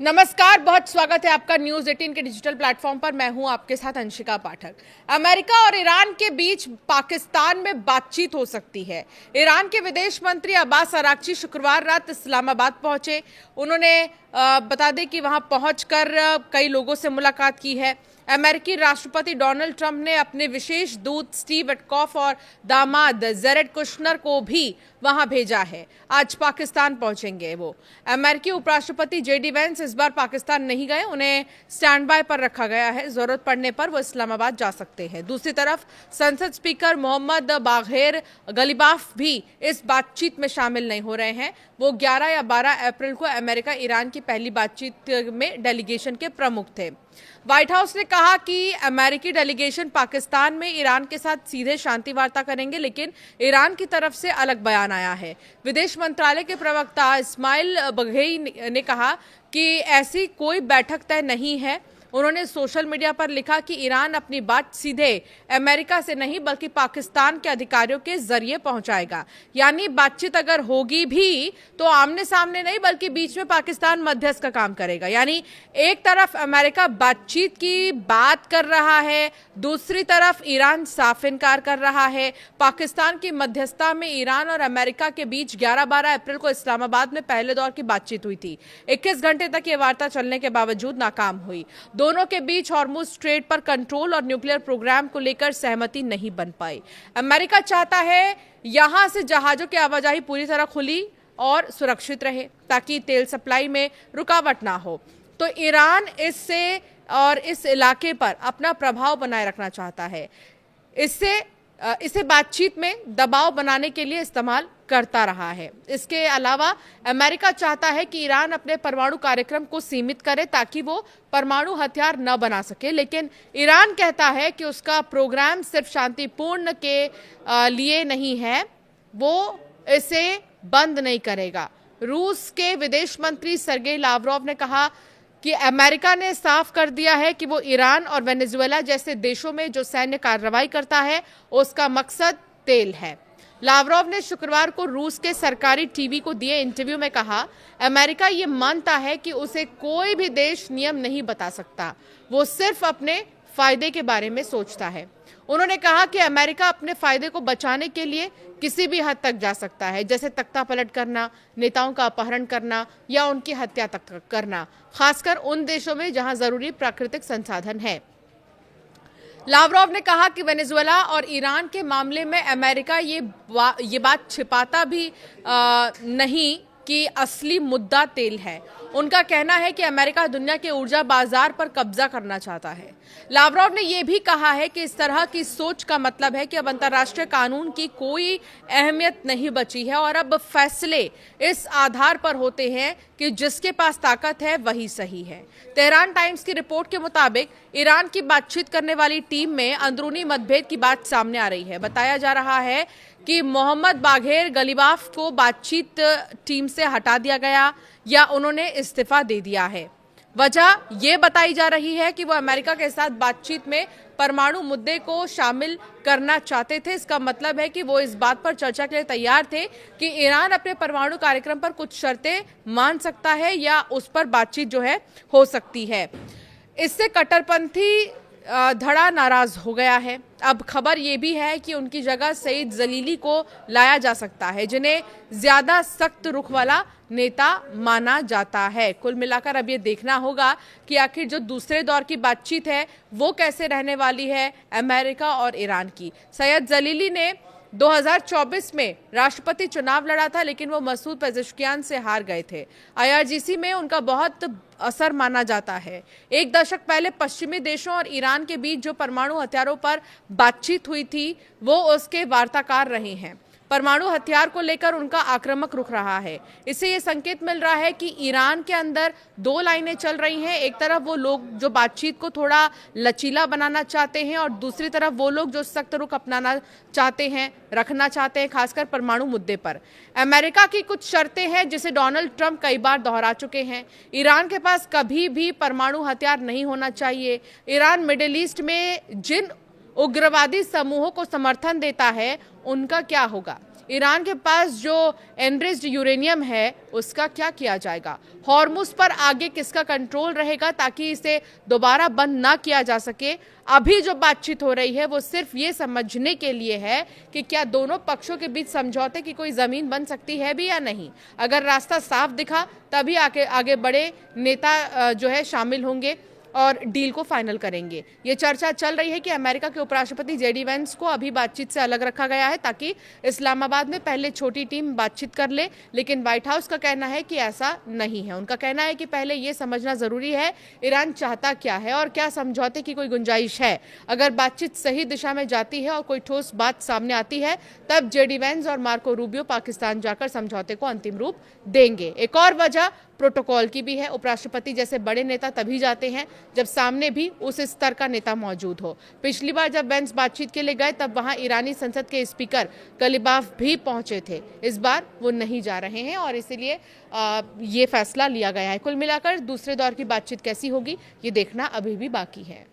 नमस्कार, बहुत स्वागत है आपका न्यूज 18 के डिजिटल प्लेटफॉर्म पर। मैं हूं आपके साथ अंशिका पाठक। अमेरिका और ईरान के बीच पाकिस्तान में बातचीत हो सकती है। ईरान के विदेश मंत्री अब्बास अराक्ची शुक्रवार रात इस्लामाबाद पहुंचे। उन्होंने बता दें कि वहां पहुंचकर कई लोगों से मुलाकात की है। अमेरिकी राष्ट्रपति डोनाल्ड ट्रंप ने अपने विशेष दूत स्टीव विटकॉफ और दामाद जेरेड कुशनर को भी वहां भेजा है। आज पाकिस्तान पहुंचेंगे वो। अमेरिकी उपराष्ट्रपति जेडी वेंस इस बार पाकिस्तान नहीं गए, उन्हें स्टैंड बाय पर रखा गया है। जरूरत पड़ने पर वो इस्लामाबाद जा सकते हैं। दूसरी तरफ संसद स्पीकर मोहम्मद बागेर गलीबाफ भी इस बातचीत में शामिल नहीं हो रहे हैं। वो 11 या 12 अप्रैल को अमेरिका ईरान की पहली बातचीत में डेलीगेशन के प्रमुख थे। व्हाइट हाउस ने कहा कि अमेरिकी डेलीगेशन पाकिस्तान में ईरान के साथ सीधे शांति वार्ता करेंगे, लेकिन ईरान की तरफ से अलग बयान आया है। विदेश मंत्रालय के प्रवक्ता इस्माइल बघेई ने कहा कि ऐसी कोई बैठक तय नहीं है। उन्होंने सोशल मीडिया पर लिखा कि ईरान अपनी बात सीधे अमेरिका से नहीं बल्कि पाकिस्तान के अधिकारियों के जरिए पहुंचाएगा। यानी बातचीत अगर होगी भी तो आमने सामने नहीं बल्कि बीच में पाकिस्तान मध्यस्थ का काम करेगा। यानी एक तरफ अमेरिका बातचीत की बात कर रहा है, दूसरी तरफ ईरान साफ इनकार कर रहा है। पाकिस्तान की मध्यस्थता में ईरान और अमेरिका के बीच 11-12 अप्रैल को इस्लामाबाद में पहले दौर की बातचीत हुई थी। 21 घंटे तक ये वार्ता चलने के बावजूद नाकाम हुई। दोनों के बीच हॉर्मुज स्ट्रेट पर कंट्रोल और न्यूक्लियर प्रोग्राम को लेकर सहमति नहीं बन पाई। अमेरिका चाहता है यहां से जहाजों की आवाजाही पूरी तरह खुली और सुरक्षित रहे ताकि तेल सप्लाई में रुकावट ना हो। तो ईरान इससे और इस इलाके पर अपना प्रभाव बनाए रखना चाहता है। इसे बातचीत में दबाव बनाने के लिए इस्तेमाल करता रहा है। इसके अलावा अमेरिका चाहता है कि ईरान अपने परमाणु कार्यक्रम को सीमित करे ताकि वो परमाणु हथियार न बना सके, लेकिन ईरान कहता है कि उसका प्रोग्राम सिर्फ शांतिपूर्ण के लिए नहीं है, वो इसे बंद नहीं करेगा। रूस के विदेश मंत्री सर्गेई लावरोव ने कहा कि अमेरिका ने साफ कर दिया है कि वो ईरान और वेनेजुएला जैसे देशों में जो सैन्य कार्रवाई करता है उसका मकसद तेल है। लावरोव ने शुक्रवार को रूस के सरकारी टीवी को दिए इंटरव्यू में कहा, अमेरिका ये मानता है कि उसे कोई भी देश नियम नहीं बता सकता, वो सिर्फ अपने फायदे के बारे में सोचता है। उन्होंने कहा कि अमेरिका अपने फायदे को बचाने के लिए किसी भी हद तक जा सकता है, जैसे तख्ता पलट करना, नेताओं का अपहरण करना या उनकी हत्या तक करना, खासकर उन देशों में जहां जरूरी प्राकृतिक संसाधन है। लावरोव ने कहा कि वेनेजुएला और ईरान के मामले में अमेरिका ये बात छिपाता भी नहीं कि असली मुद्दा तेल है। उनका कहना है कि अमेरिका दुनिया के ऊर्जा बाजार पर कब्जा करना चाहता है। लावरोव ने यह भी कहा है कि इस तरह की सोच का मतलब है कि अब अंतर्राष्ट्रीय कानून की कोई अहमियत नहीं बची है और अब फैसले इस आधार पर होते हैं कि जिसके पास ताकत है वही सही है। तेहरान टाइम्स की रिपोर्ट के मुताबिक ईरान की बातचीत करने वाली टीम में अंदरूनी मतभेद की बात सामने आ रही है। बताया जा रहा है कि मोहम्मद बागेर गलीबाफ को बातचीत टीम से हटा दिया गया या उन्होंने इस्तीफा दे दिया है। वजह यह बताई जा रही है कि वो अमेरिका के साथ बातचीत में परमाणु मुद्दे को शामिल करना चाहते थे। इसका मतलब है कि वो इस बात पर चर्चा के लिए तैयार थे कि ईरान अपने परमाणु कार्यक्रम पर कुछ शर्तें मान सकता है या उस पर बातचीत जो है हो सकती है। इससे कट्टरपंथी धड़ा नाराज हो गया है। अब खबर यह भी है कि उनकी जगह सईद जलीली को लाया जा सकता है, जिन्हें ज्यादा सख्त रुख वाला नेता माना जाता है। कुल मिलाकर अब ये देखना होगा कि आखिर जो दूसरे दौर की बातचीत है वो कैसे रहने वाली है अमेरिका और ईरान की। सईद जलीली ने 2024 में राष्ट्रपति चुनाव लड़ा था, लेकिन वो मसूद पेजेश्कियान से हार गए थे। IRGC में उनका बहुत असर माना जाता है। एक दशक पहले पश्चिमी देशों और ईरान के बीच जो परमाणु हथियारों पर बातचीत हुई थी वो उसके वार्ताकार रहे हैं। परमाणु हथियार को लेकर उनका आक्रामक रुख रहा है। इससे ये संकेत मिल रहा है कि ईरान के अंदर दो लाइनें चल रही हैं। एक तरफ वो लोग जो बातचीत को थोड़ा लचीला बनाना चाहते हैं और दूसरी तरफ वो लोग जो सख्त रुख अपनाना चाहते हैं, रखना चाहते हैं, खासकर परमाणु मुद्दे पर। अमेरिका की कुछ शर्तें हैं जिसे डोनाल्ड ट्रंप कई बार दोहरा चुके हैं। ईरान के पास कभी भी परमाणु हथियार नहीं होना चाहिए। ईरान मिडिल ईस्ट में जिन उग्रवादी समूहों को समर्थन देता है उनका क्या होगा? ईरान के पास जो एनरिच्ड यूरेनियम है उसका क्या किया जाएगा, हॉर्मुज पर आगे किसका कंट्रोल रहेगा ताकि इसे दोबारा बंद ना किया जा सके। अभी जो बातचीत हो रही है वो सिर्फ ये समझने के लिए है कि क्या दोनों पक्षों के बीच समझौते की कोई जमीन बन सकती है भी या नहीं। अगर रास्ता साफ दिखा तभी आगे बड़े नेता जो है शामिल होंगे और डील को फाइनल करेंगे। ये चर्चा चल रही है कि अमेरिका के उपराष्ट्रपति जेडी वेंस को अभी बातचीत से अलग रखा गया है ताकि इस्लामाबाद में पहले छोटी टीम बातचीत कर ले, लेकिन व्हाइट हाउस का कहना है कि ऐसा नहीं है। उनका कहना है कि पहले ये समझना जरूरी है ईरान चाहता क्या है और क्या समझौते की कोई गुंजाइश है। अगर बातचीत सही दिशा में जाती है और कोई ठोस बात सामने आती है तब जेडी वेंस और मार्को रूबियो पाकिस्तान जाकर समझौते को अंतिम रूप देंगे। एक और वजह प्रोटोकॉल की भी है। उपराष्ट्रपति जैसे बड़े नेता तभी जाते हैं जब सामने भी उस स्तर का नेता मौजूद हो। पिछली बार जब वेंस बातचीत के लिए गए तब वहां ईरानी संसद के स्पीकर कलिबाफ भी पहुंचे थे। इस बार वो नहीं जा रहे हैं और इसीलिए ये फैसला लिया गया है। कुल मिलाकर दूसरे दौर की बातचीत कैसी होगी ये देखना अभी भी बाकी है।